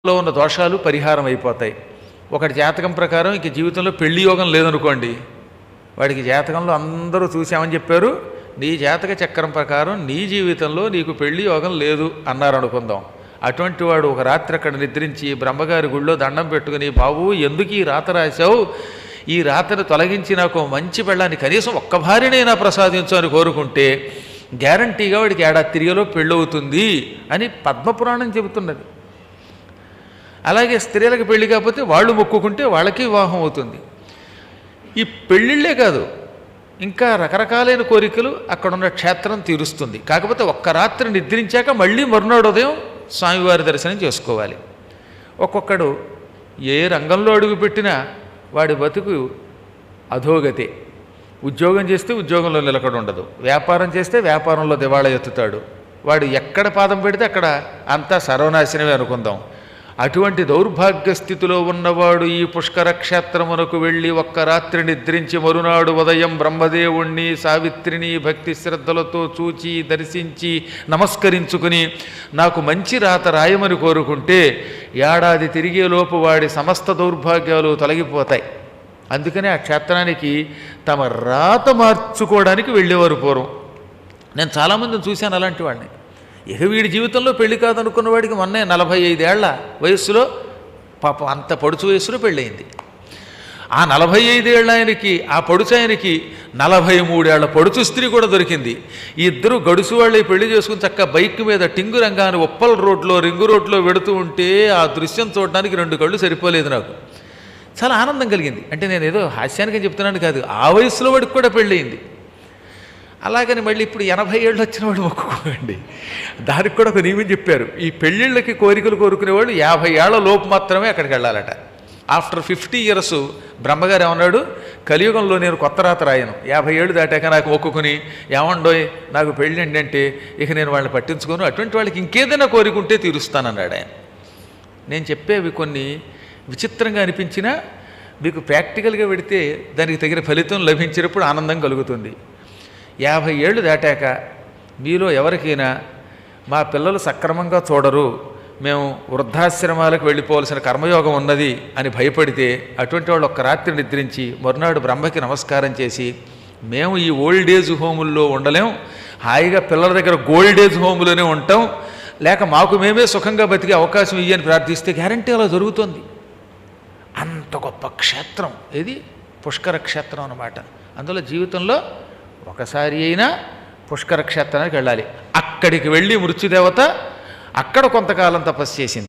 లో ఉన్న దోషాలు పరిహారం అయిపోతాయి. ఒకటి జాతకం ప్రకారం ఇంక జీవితంలో పెళ్లి యోగం లేదనుకోండి, వాడికి జాతకంలో అందరూ చూసామని చెప్పారు, నీ జాతక చక్రం ప్రకారం నీ జీవితంలో నీకు పెళ్లి యోగం లేదు అన్నారు అనుకుందాం. అటువంటి వాడు ఒక రాత్రి అక్కడ నిద్రించి బ్రహ్మగారి గుళ్ళో దండం పెట్టుకుని, బాబు ఎందుకు ఈ రాత రాశావు, ఈ రాతను తొలగించి నాకు మంచి పెళ్ళాన్ని కనీసం ఒక్క భార్యనైనా ప్రసాదించు అని కోరుకుంటే గ్యారంటీగా వాడికి ఏడాది తిరిగేలో పెళ్ళవుతుంది అని పద్మపురాణం చెబుతున్నది. అలాగే స్త్రీలకు పెళ్లి కాకపోతే వాళ్ళు మొక్కుకుంటే వాళ్ళకి వివాహం అవుతుంది. ఈ పెళ్ళిళ్ళే కాదు, ఇంకా రకరకాలైన కోరికలు అక్కడున్న క్షేత్రం తీరుస్తుంది. కాకపోతే ఒక్క రాత్రి నిద్రించాక మళ్ళీ మరునాడు ఉదయం స్వామివారి దర్శనం చేసుకోవాలి. ఒక్కొక్కడు ఏ రంగంలో అడుగుపెట్టినా వాడి బతుకు అధోగతే. ఉద్యోగం చేస్తే ఉద్యోగంలో నిలకడ ఉండదు, వ్యాపారం చేస్తే వ్యాపారంలో దివాళా ఎత్తుతాడు, వాడు ఎక్కడ పాదం పెడితే అక్కడ అంతా సర్వనాశనమే అనుకుందాం. అటువంటి దౌర్భాగ్య స్థితిలో ఉన్నవాడు ఈ పుష్కర క్షేత్రమునకు వెళ్ళి ఒక్క రాత్రి నిద్రించి మరునాడు ఉదయం బ్రహ్మదేవుణ్ణి సావిత్రిని భక్తి శ్రద్ధలతో చూచి దర్శించి నమస్కరించుకుని నాకు మంచి రాత రాయమని కోరుకుంటే ఏడాది తిరిగేలోపు వాడి సమస్త దౌర్భాగ్యాలు తొలగిపోతాయి. అందుకనే ఆ క్షేత్రానికి తమ రాత మార్చుకోవడానికి వెళ్ళేవారు పూర్వం. నేను చాలామందిని చూశాను అలాంటి వాడిని. ఇక వీడి జీవితంలో పెళ్లి కాదనుకున్న వాడికి మొన్నే 45 ఏళ్ల వయస్సులో పాపం అంత పొడుచు వయస్సులో పెళ్ళయింది. ఆ 45 ఏళ్ళ ఆయనకి, ఆ పొడుచు ఆయనకి 43 ఏళ్ల పొడుచు స్త్రీ కూడా దొరికింది. ఈ ఇద్దరు గడుసు వాళ్ళే పెళ్లి చేసుకుని చక్క బైక్ మీద టింగు రంగాన్ని ఉప్పల్ రోడ్లో రింగు రోడ్లో వెడుతూ ఉంటే ఆ దృశ్యం చూడడానికి 2 కళ్ళు సరిపోలేదు నాకు. చాలా ఆనందం కలిగింది. అంటే నేను ఏదో హాస్యానికి చెప్తున్నాను కాదు, ఆ వయసులో వాడికి కూడా పెళ్ళయింది. అలాగని మళ్ళీ ఇప్పుడు 80 ఏళ్ళు వచ్చిన వాడు మొక్కుకోండి, దానికి కూడా ఒక నియమం చెప్పారు. ఈ పెళ్ళిళ్ళకి కోరికలు కోరుకునేవాళ్ళు 50 ఏళ్ల లోపు మాత్రమే అక్కడికి వెళ్ళాలట. ఆఫ్టర్ 50 ఇయర్స్ బ్రహ్మగారు ఏమన్నాడు, కలియుగంలో నేను కొత్త రాత రాయను, 50 ఏళ్ళు దాటాక నాకు మొక్కుకుని ఏమండోయ్ నాకు పెళ్ళి అంటే ఇక నేను వాళ్ళని పట్టించుకోను, అటువంటి వాళ్ళకి ఇంకేదైనా కోరికుంటే తీరుస్తానన్నాడు ఆయన. నేను చెప్పేవి కొన్ని విచిత్రంగా అనిపించినా మీకు ప్రాక్టికల్గా పెడితే దానికి తగిన ఫలితం లభించినప్పుడు ఆనందం కలుగుతుంది. 50 ఏళ్ళు దాటాక మీలో ఎవరికైనా మా పిల్లలు సక్రమంగా చూడరు, మేము వృద్ధాశ్రమాలకు వెళ్ళిపోవలసిన కర్మయోగం ఉన్నది అని భయపడితే అటువంటి వాళ్ళు ఒక్క రాత్రి నిద్రించి మరునాడు బ్రహ్మకి నమస్కారం చేసి, మేము ఈ ఓల్డ్ ఏజ్ హోముల్లో ఉండలేం, హాయిగా పిల్లల దగ్గర గోల్డ్ ఏజ్ హోములోనే ఉంటాం, లేక మాకు మేమే సుఖంగా బతికే అవకాశం ఇయ్యని ప్రార్థిస్తే గ్యారంటీ అలా జరుగుతుంది. అంత గొప్ప క్షేత్రం ఇది పుష్కర క్షేత్రం అన్నమాట. అందులో జీవితంలో ఒకసారి అయినా పుష్కర క్షేత్రానికి వెళ్ళాలి. అక్కడికి వెళ్ళి మృత్యుదేవత అక్కడ కొంతకాలం తపస్సు చేసింది.